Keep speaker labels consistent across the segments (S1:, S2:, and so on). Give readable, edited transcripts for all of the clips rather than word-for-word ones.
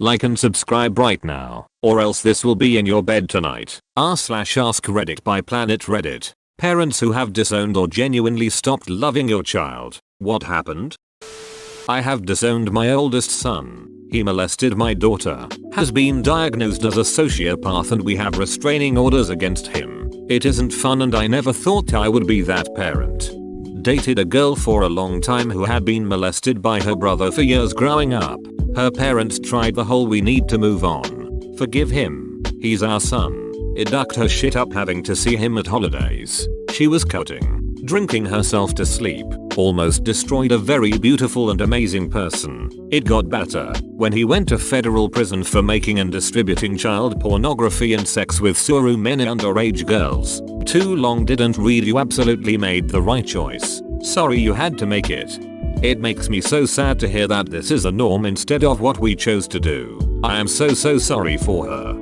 S1: Like and subscribe right now, or else this will be in your bed tonight. r/AskReddit by Planet Reddit. Parents who have disowned or genuinely stopped loving your child. What happened? I have disowned my oldest son. He molested my daughter, has been diagnosed as a sociopath, and we have restraining orders against him. It isn't fun, and I never thought I would be that parent. Dated a girl for a long time who had been molested by her brother for years growing up. Her parents tried the whole "we need to move on. Forgive him. He's our son." It ducked her shit up having to see him at holidays. She was cutting, drinking herself to sleep, almost destroyed a very beautiful and amazing person. It got better when he went to federal prison for making and distributing child pornography and sex with Suru men and underage girls. Too long didn't read. You absolutely made the right choice. Sorry you had to make it. It makes me so sad to hear that this is a norm instead of what we chose to do. I am so sorry for her.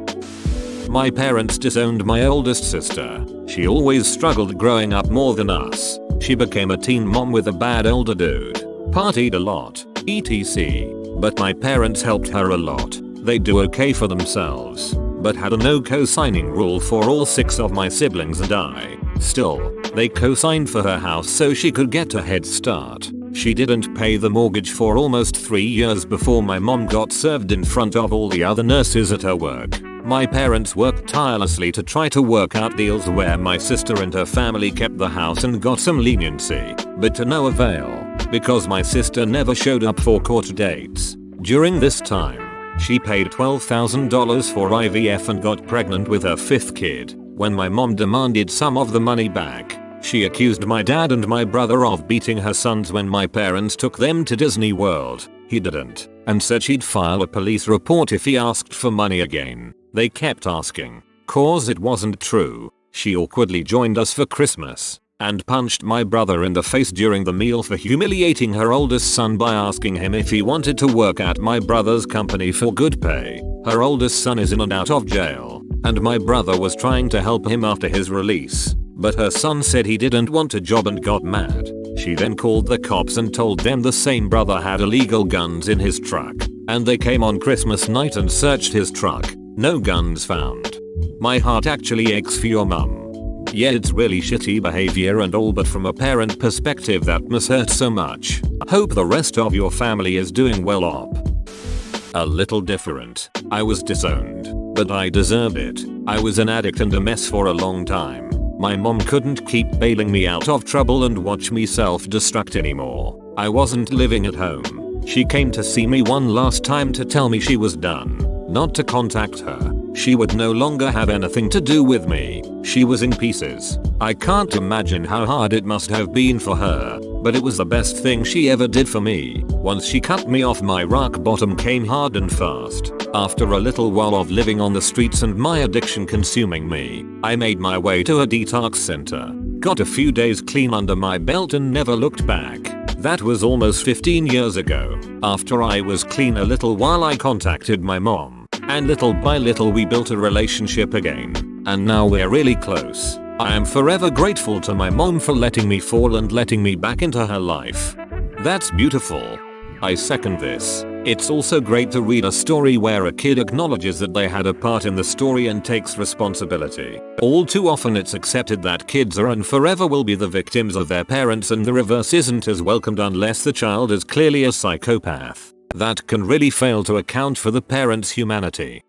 S1: My parents disowned my oldest sister. She always struggled growing up more than us. She became a teen mom with a bad older dude. Partied a lot, etc. But my parents helped her a lot. They do okay for themselves, but had a no co-signing rule for all 6 of my siblings and I. Still, they co-signed for her house so she could get a head start. She didn't pay the mortgage for almost 3 years before my mom got served in front of all the other nurses at her work. My parents worked tirelessly to try to work out deals where my sister and her family kept the house and got some leniency, but to no avail, because my sister never showed up for court dates. During this time, she paid $12,000 for IVF and got pregnant with her 5th kid. When my mom demanded some of the money back, she accused my dad and my brother of beating her sons when my parents took them to Disney World. He didn't, and said she'd file a police report if he asked for money again. They kept asking, cause it wasn't true. She awkwardly joined us for Christmas and punched my brother in the face during the meal for humiliating her oldest son by asking him if he wanted to work at my brother's company for good pay. Her oldest son is in and out of jail, and my brother was trying to help him after his release, but her son said he didn't want a job and got mad. She then called the cops and told them the same brother had illegal guns in his truck, and they came on Christmas night and searched his truck. No guns found. My heart actually aches for your mum. Yeah, it's really shitty behavior and all, but from a parent perspective that must hurt so much. Hope the rest of your family is doing well op. A little different. I was disowned, but I deserve it. I was an addict and a mess for a long time. My mom couldn't keep bailing me out of trouble and watch me self-destruct anymore. I wasn't living at home. She came to see me one last time to tell me she was done. Not to contact her. She would no longer have anything to do with me. She was in pieces. I can't imagine how hard it must have been for her, but it was the best thing she ever did for me. Once she cut me off, my rock bottom came hard and fast. After a little while of living on the streets and my addiction consuming me, I made my way to a detox center. Got a few days clean under my belt and never looked back. That was almost 15 years ago. After I was clean a little while, I contacted my mom. And little by little we built a relationship again. And now we're really close. I am forever grateful to my mom for letting me fall and letting me back into her life. That's beautiful. I second this. It's also great to read a story where a kid acknowledges that they had a part in the story and takes responsibility. All too often it's accepted that kids are and forever will be the victims of their parents, and the reverse isn't as welcomed unless the child is clearly a psychopath. That can really fail to account for the parent's humanity.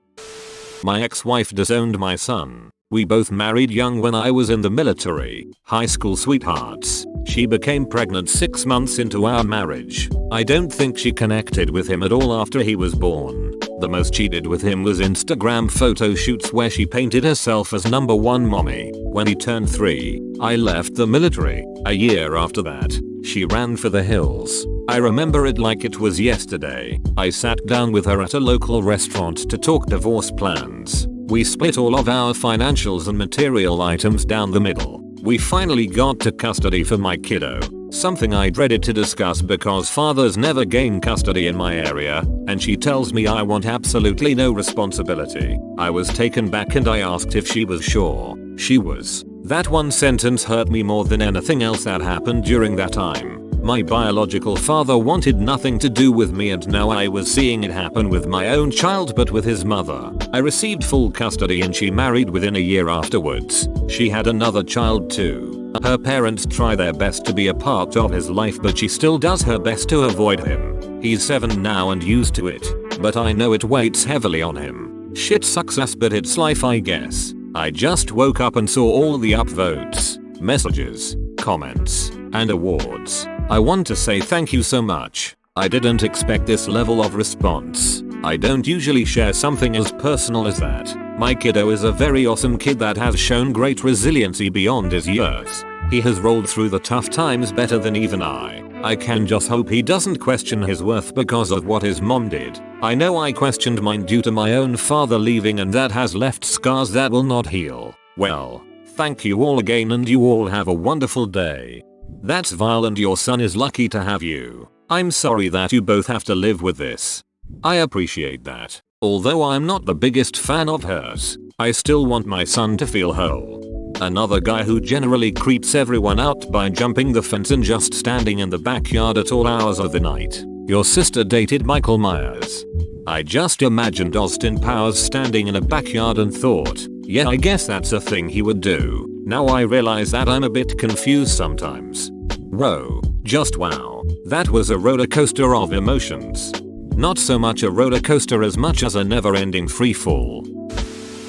S1: My ex-wife disowned my son. We both married young when I was in the military, high school sweethearts. She became pregnant 6 months into our marriage. I don't think she connected with him at all after he was born. The most she did with him was Instagram photo shoots where she painted herself as #1 mommy. When he turned 3, I left the military. A year after that, she ran for the hills. I remember it like it was yesterday. I sat down with her at a local restaurant to talk divorce plans. We split all of our financials and material items down the middle. We finally got to custody for my kiddo. Something I dreaded to discuss because fathers never gain custody in my area, and she tells me I want absolutely no responsibility. I was taken back and I asked if she was sure. She was. That one sentence hurt me more than anything else that happened during that time. My biological father wanted nothing to do with me, and now I was seeing it happen with my own child, but with his mother. I received full custody and she married within a year afterwards. She had another child too. Her parents try their best to be a part of his life, but she still does her best to avoid him. He's 7 now and used to it, but I know it weighs heavily on him. Shit sucks ass, but it's life, I guess. I just woke up and saw all the upvotes, messages, comments, and awards. I want to say thank you so much. I didn't expect this level of response. I don't usually share something as personal as that. My kiddo is a very awesome kid that has shown great resiliency beyond his years. He has rolled through the tough times better than even I. I can just hope he doesn't question his worth because of what his mom did. I know I questioned mine due to my own father leaving, and that has left scars that will not heal. Well, thank you all again, and you all have a wonderful day. That's vile, and your son is lucky to have you. I'm sorry that you both have to live with this. I appreciate that. Although I'm not the biggest fan of hers, I still want my son to feel whole. Another guy who generally creeps everyone out by jumping the fence and just standing in the backyard at all hours of the night. Your sister dated Michael Myers. I just imagined Austin Powers standing in a backyard and thought, yeah, I guess that's a thing he would do. Now I realize that I'm a bit confused sometimes. Whoa, just wow. That was a roller coaster of emotions. Not so much a roller coaster as much as a never-ending free fall.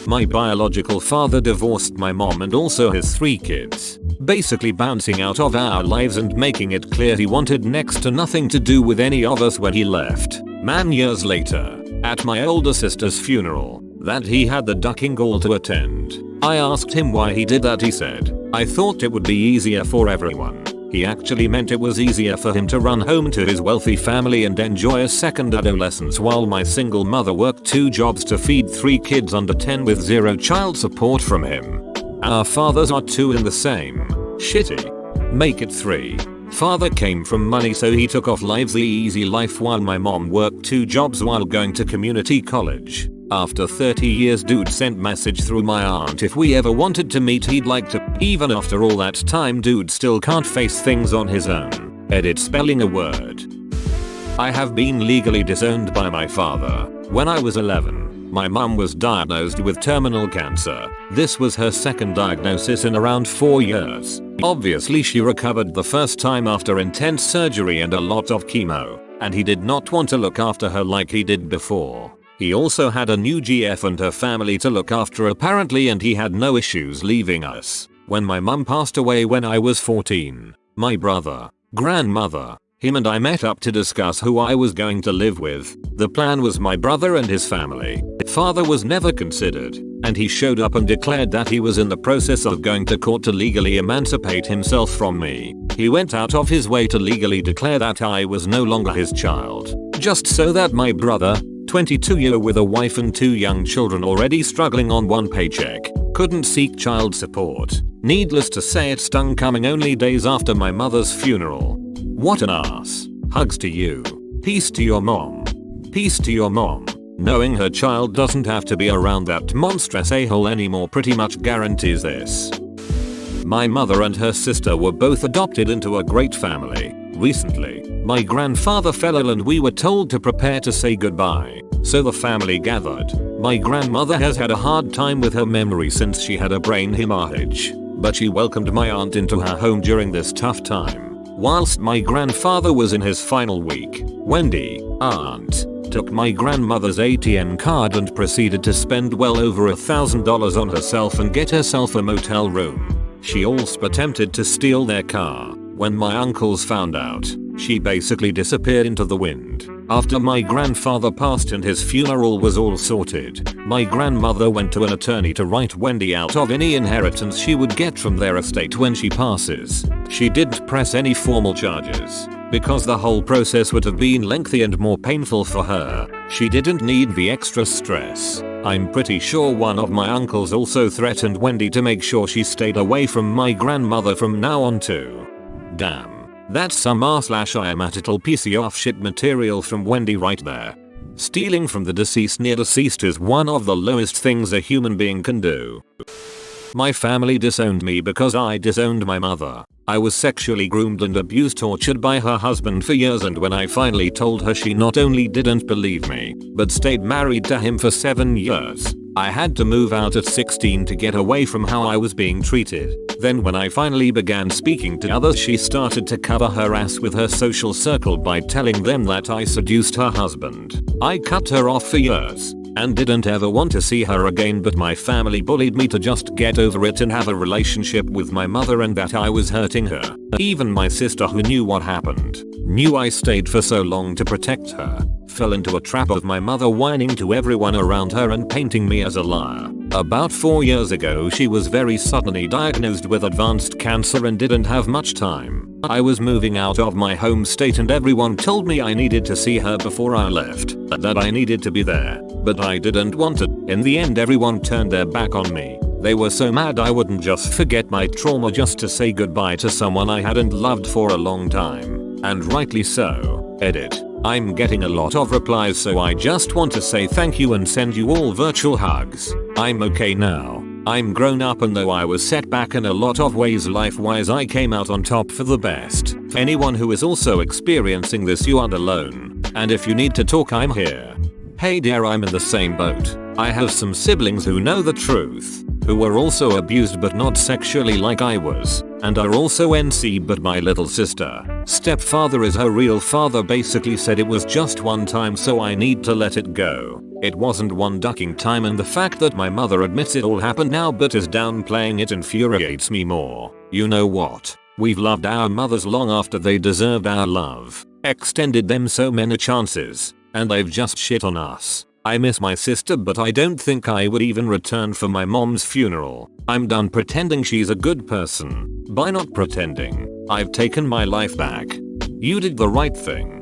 S1: My biological father divorced my mom and also his 3 kids, basically bouncing out of our lives and making it clear he wanted next to nothing to do with any of us when he left. Man, years later, at my older sister's funeral, that he had the ducking gall to attend, I asked him why he did that. He said, I thought it would be easier for everyone. He actually meant it was easier for him to run home to his wealthy family and enjoy a second adolescence while my single mother worked 2 jobs to feed 3 kids under 10 with 0 child support from him. Our fathers are 2 in the same. Shitty. Make it 3. Father came from money, so he took off lives the easy life while my mom worked 2 jobs while going to community college. After 30 years, dude sent message through my aunt if we ever wanted to meet he'd like to. Even after all that time, dude still can't face things on his own. Edit spelling a word. I have been legally disowned by my father. When I was 11, my mom was diagnosed with terminal cancer. This was her 2nd diagnosis in around 4 years. Obviously she recovered the first time after intense surgery and a lot of chemo, and he did not want to look after her like he did before. He also had a new GF and her family to look after apparently, and he had no issues leaving us. When my mum passed away when I was 14, my brother, grandmother, him and I met up to discuss who I was going to live with. The plan was my brother and his family. Father was never considered, and he showed up and declared that he was in the process of going to court to legally emancipate himself from me. He went out of his way to legally declare that I was no longer his child, just so that my brother, 22-year with a wife and 2 young children already struggling on 1 paycheck, couldn't seek child support. Needless to say, it stung coming only days after my mother's funeral. What an ass. Hugs to you. Peace to your mom. Peace to your mom. Knowing her child doesn't have to be around that monstrous a-hole anymore pretty much guarantees this. My mother and her sister were both adopted into a great family. Recently, my grandfather fell ill and we were told to prepare to say goodbye, so the family gathered. My grandmother has had a hard time with her memory since she had a brain hemorrhage, but she welcomed my aunt into her home during this tough time. Whilst my grandfather was in his final week, Wendy, aunt, took my grandmother's ATM card and proceeded to spend well over $1,000 on herself and get herself a motel room. She also attempted to steal their car. When my uncles found out, she basically disappeared into the wind. After my grandfather passed and his funeral was all sorted, my grandmother went to an attorney to write Wendy out of any inheritance she would get from their estate when she passes. She didn't press any formal charges, because the whole process would have been lengthy and more painful for her. She didn't need the extra stress. I'm pretty sure one of my uncles also threatened Wendy to make sure she stayed away from my grandmother from now on too. Damn, that's some r/I-am-at-ital PC of shit material from Wendy right there. Stealing from the deceased near deceased is one of the lowest things a human being can do. My family disowned me because I disowned my mother. I was sexually groomed and abused, tortured by her husband for years, and when I finally told her, she not only didn't believe me, but stayed married to him for 7 years. I had to move out at 16 to get away from how I was being treated. Then when I finally began speaking to others, she started to cover her ass with her social circle by telling them that I seduced her husband. I cut her off for years and didn't ever want to see her again, but my family bullied me to just get over it and have a relationship with my mother, and that I was hurting her. Even my sister, who knew what happened, knew I stayed for so long to protect her, fell into a trap of my mother whining to everyone around her and painting me as a liar. About 4 years ago, she was very suddenly diagnosed with advanced cancer and didn't have much time. I was moving out of my home state and everyone told me I needed to see her before I left, that I needed to be there, but I didn't want it. In the end, everyone turned their back on me. They were so mad I wouldn't just forget my trauma just to say goodbye to someone I hadn't loved for a long time. And rightly so. Edit. I'm getting a lot of replies, so I just want to say thank you and send you all virtual hugs. I'm okay now. I'm grown up, and though I was set back in a lot of ways life-wise, I came out on top for the best. For anyone who is also experiencing this, you aren't alone. And if you need to talk, I'm here. Hey dear, I'm in the same boat. I have some siblings who know the truth, who were also abused but not sexually like I was, and are also NC, but my little sister, stepfather is her real father, basically said it was just one time, so I need to let it go. It wasn't one ducking time, and the fact that my mother admits it all happened now but is downplaying it infuriates me more. You know what? We've loved our mothers long after they deserved our love, extended them so many chances, and they've just shit on us. I miss my sister, but I don't think I would even return for my mom's funeral. I'm done pretending she's a good person. By not pretending, I've taken my life back. You did the right thing.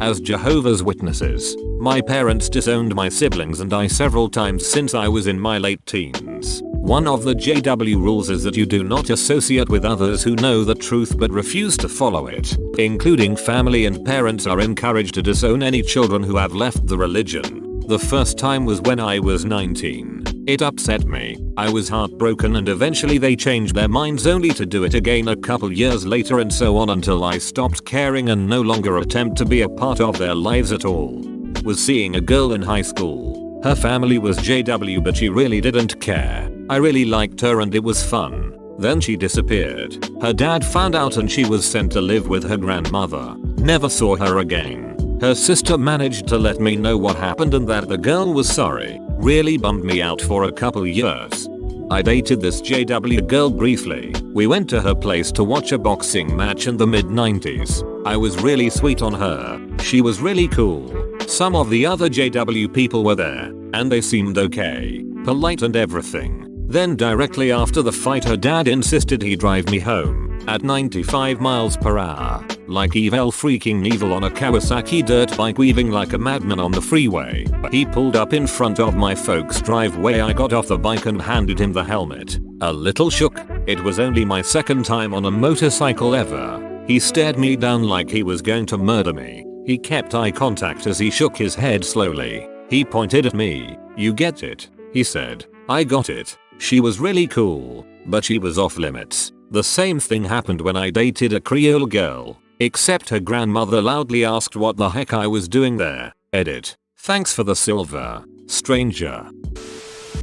S1: As Jehovah's Witnesses, my parents disowned my siblings and I several times since I was in my late teens. One of the JW rules is that you do not associate with others who know the truth but refuse to follow it. Including family and parents are encouraged to disown any children who have left the religion. The first time was when I was 19. It upset me. I was heartbroken, and eventually they changed their minds only to do it again a couple years later, and so on until I stopped caring and no longer attempt to be a part of their lives at all. Was seeing a girl in high school. Her family was JW, but she really didn't care. I really liked her and it was fun. Then she disappeared. Her dad found out and she was sent to live with her grandmother. Never saw her again. Her sister managed to let me know what happened and that the girl was sorry. Really bummed me out for a couple years. I dated this JW girl briefly. We went to her place to watch a boxing match in the mid-90s. I was really sweet on her. She was really cool. Some of the other JW people were there, and they seemed okay, polite and everything. Then directly after the fight, her dad insisted he drive me home at 95 miles per hour, like evil freaking evil on a Kawasaki dirt bike, weaving like a madman on the freeway. He pulled up in front of my folks' driveway. I got off the bike and handed him the helmet. A little shook. It was only my second time on a motorcycle ever. He stared me down like he was going to murder me. He kept eye contact as he shook his head slowly. He pointed at me. "You get it," he said. I got it. She was really cool, but she was off limits. The same thing happened when I dated a Creole girl, except her grandmother loudly asked what the heck I was doing there. Edit. Thanks for the silver, stranger.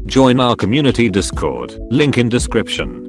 S1: Join our community Discord, link in description.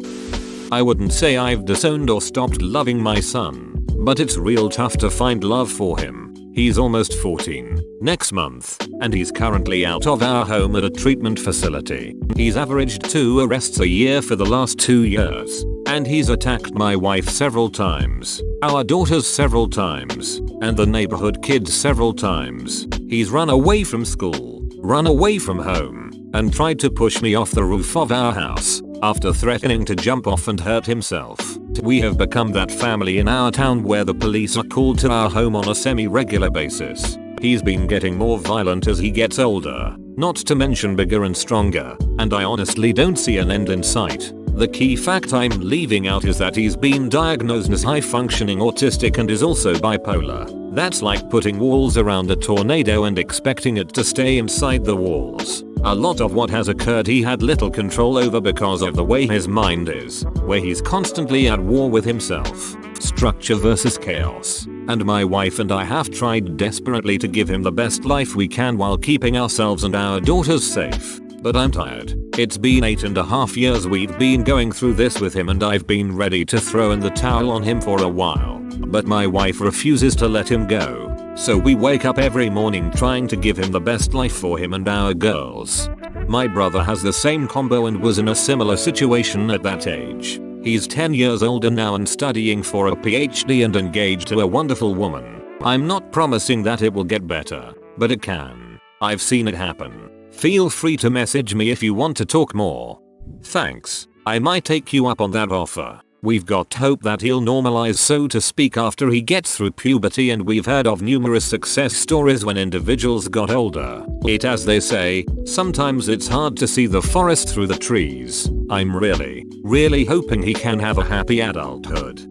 S1: I wouldn't say I've disowned or stopped loving my son, but it's real tough to find love for him. He's almost 14 next month, and he's currently out of our home at a treatment facility. He's averaged 2 arrests a year for the last 2 years, and he's attacked my wife several times, our daughters several times, and the neighborhood kids several times. He's run away from school, run away from home, and tried to push me off the roof of our house after threatening to jump off and hurt himself. We have become that family in our town where the police are called to our home on a semi-regular basis. He's been getting more violent as he gets older, not to mention bigger and stronger, and I honestly don't see an end in sight. The key fact I'm leaving out is that he's been diagnosed as high-functioning autistic and is also bipolar. That's like putting walls around a tornado and expecting it to stay inside the walls. A lot of what has occurred he had little control over because of the way his mind is, where he's constantly at war with himself. Structure versus chaos. And my wife and I have tried desperately to give him the best life we can while keeping ourselves and our daughters safe. But I'm tired. It's been 8.5 years we've been going through this with him and I've been ready to throw in the towel on him for a while. But my wife refuses to let him go. So we wake up every morning trying to give him the best life for him and our girls. My brother has the same combo and was in a similar situation at that age. He's 10 years older now and studying for a PhD and engaged to a wonderful woman. I'm not promising that it will get better, but it can. I've seen it happen. Feel free to message me if you want to talk more. Thanks. I might take you up on that offer. We've got hope that he'll normalize, so to speak, after he gets through puberty, and we've heard of numerous success stories when individuals got older. As they say, sometimes it's hard to see the forest through the trees. I'm really hoping he can have a happy adulthood.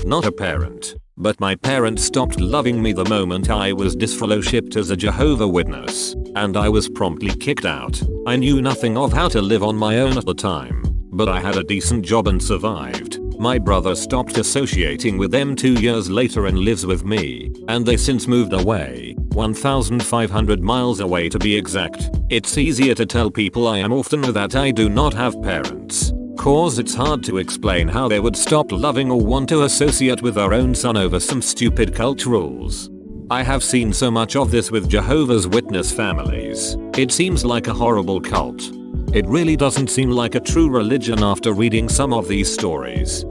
S1: Not a parent, but my parents stopped loving me the moment I was disfellowshipped as a Jehovah's Witness, and I was promptly kicked out. I knew nothing of how to live on my own at the time, but I had a decent job and survived. My brother stopped associating with them 2 years later and lives with me, and they since moved away, 1,500 miles away to be exact. It's easier to tell people I am often that I do not have parents, cause it's hard to explain how they would stop loving or want to associate with their own son over some stupid cult rules. I have seen so much of this with Jehovah's Witness families. It seems like a horrible cult. It really doesn't seem like a true religion after reading some of these stories.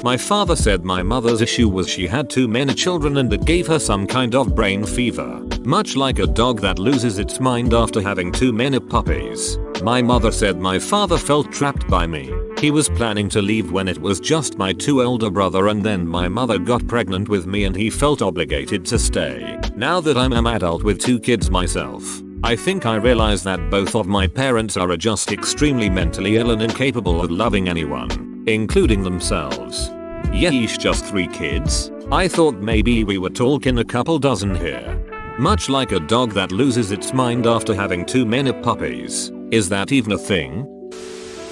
S1: My father said my mother's issue was she had too many children and it gave her some kind of brain fever, much like a dog that loses its mind after having too many puppies. My mother said my father felt trapped by me. He was planning to leave when it was just my 2 elder brother, and then my mother got pregnant with me and he felt obligated to stay. Now that I'm an adult with 2 kids myself, I think I realize that both of my parents are just extremely mentally ill and incapable of loving anyone, including themselves. Yeesh, just 3 kids? I thought maybe we were talking a couple dozen here. Much like a dog that loses its mind after having too many puppies. Is that even a thing?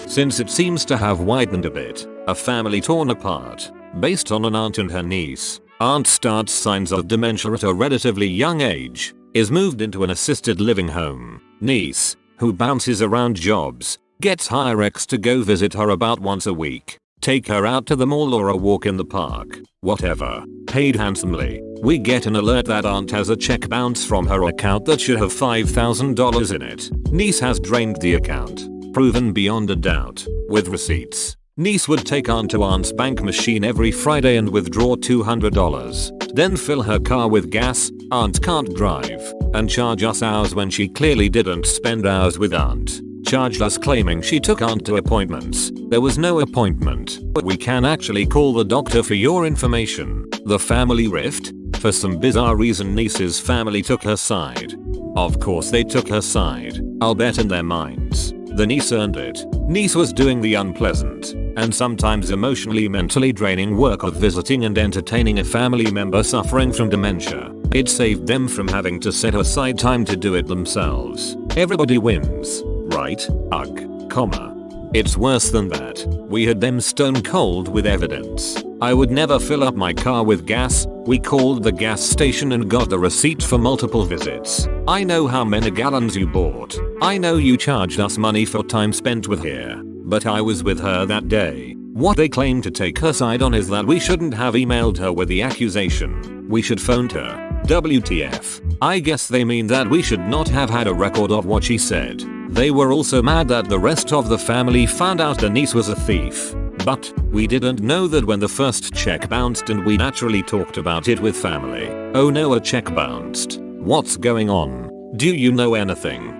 S1: Since it seems to have widened a bit, a family torn apart, based on an aunt and her niece. Aunt starts signs of dementia at a relatively young age, is moved into an assisted living home. Niece, who bounces around jobs, gets hire ex to go visit her about once a week, take her out to the mall or a walk in the park, whatever, paid handsomely. We get an alert that aunt has a check bounce from her account that should have $5,000 in it. Niece has drained the account, proven beyond a doubt, with receipts. Niece would take aunt to aunt's bank machine every Friday and withdraw $200, then fill her car with gas, aunt can't drive, and charge us hours when she clearly didn't spend hours with aunt. Charged us claiming she took aunt to appointments. There was no appointment. But we can actually call the doctor for your information. The family rift? For some bizarre reason niece's family took her side. Of course they took her side. I'll bet in their minds the niece earned it. Niece was doing the unpleasant, and sometimes emotionally mentally draining work of visiting and entertaining a family member suffering from dementia. It saved them from having to set aside time to do it themselves. Everybody wins, right? Ugh, comma. It's worse than that. We had them stone cold with evidence. I would never fill up my car with gas. We called the gas station and got the receipt for multiple visits. I know how many gallons you bought. I know you charged us money for time spent with her. But I was with her that day. What they claim to take her side on is that we shouldn't have emailed her with the accusation. We should phoned her. WTF. I guess they mean that we should not have had a record of what she said. They were also mad that the rest of the family found out the niece was a thief. But we didn't know that when the first check bounced, and we naturally talked about it with family. Oh no, a check bounced. What's going on? Do you know anything?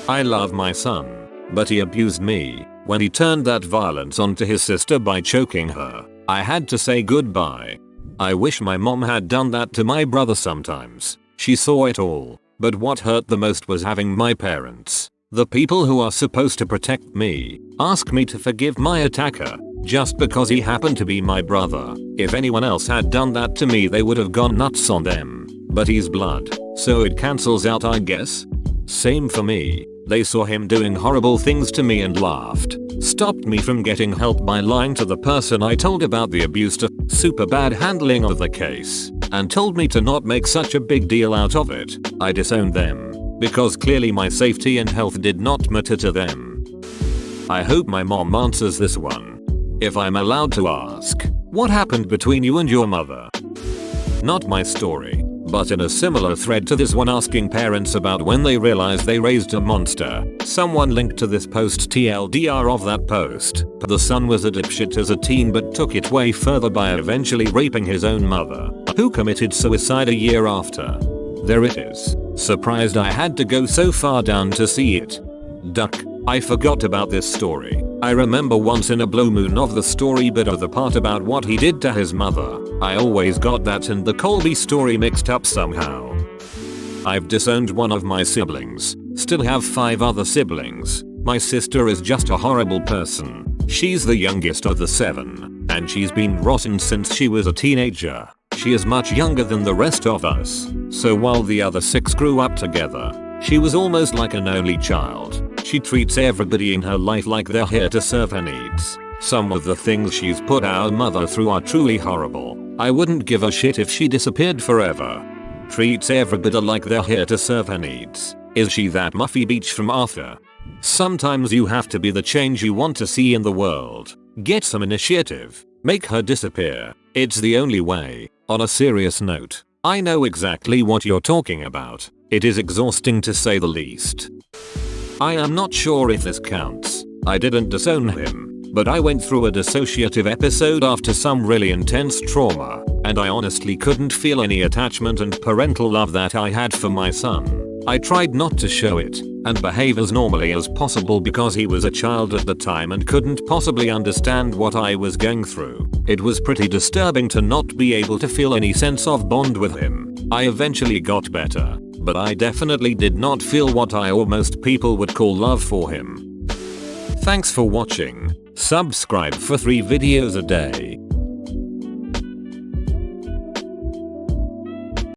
S1: I love my son, but he abused me. When he turned that violence onto his sister by choking her, I had to say goodbye. I wish my mom had done that to my brother sometimes. She saw it all. But what hurt the most was having my parents, the people who are supposed to protect me, ask me to forgive my attacker just because he happened to be my brother. If anyone else had done that to me, they would have gone nuts on them. But he's blood, so it cancels out, I guess. Same for me. They saw him doing horrible things to me and laughed. Stopped me from getting help by lying to the person I told about the abuse to super bad handling of the case, and told me to not make such a big deal out of it. I disowned them because clearly my safety and health did not matter to them. I hope my mom answers this one. If I'm allowed to ask, what happened between you and your mother? Not my story, but in a similar thread to this one asking parents about when they realized they raised a monster, someone linked to this post TLDR of that post. The son was a dipshit as a teen but took it way further by eventually raping his own mother, who committed suicide a year after. There it is. Surprised I had to go so far down to see it. Duck. I forgot about this story. I remember once in a blue moon of the story but of the part about what he did to his mother. I always got that and the Colby story mixed up somehow. I've disowned one of my siblings. Still have 5 other siblings. My sister is just a horrible person. She's the youngest of the 7, and she's been rotten since she was a teenager. She is much younger than the rest of us, so while the other 6 grew up together, she was almost like an only child. She treats everybody in her life like they're here to serve her needs. Some of the things she's put our mother through are truly horrible. I wouldn't give a shit if she disappeared forever. Treats everybody like they're here to serve her needs. Is she that Muffy Beach from Arthur? Sometimes you have to be the change you want to see in the world. Get some initiative. Make her disappear. It's the only way. On a serious note, I know exactly what you're talking about. It is exhausting to say the least. I am not sure if this counts. I didn't disown him, but I went through a dissociative episode after some really intense trauma, and I honestly couldn't feel any attachment and parental love that I had for my son. I tried not to show it, and behave as normally as possible because he was a child at the time and couldn't possibly understand what I was going through. It was pretty disturbing to not be able to feel any sense of bond with him. I eventually got better, but I definitely did not feel what I or most people would call love for him. Thanks for watching. Subscribe for 3 videos a day.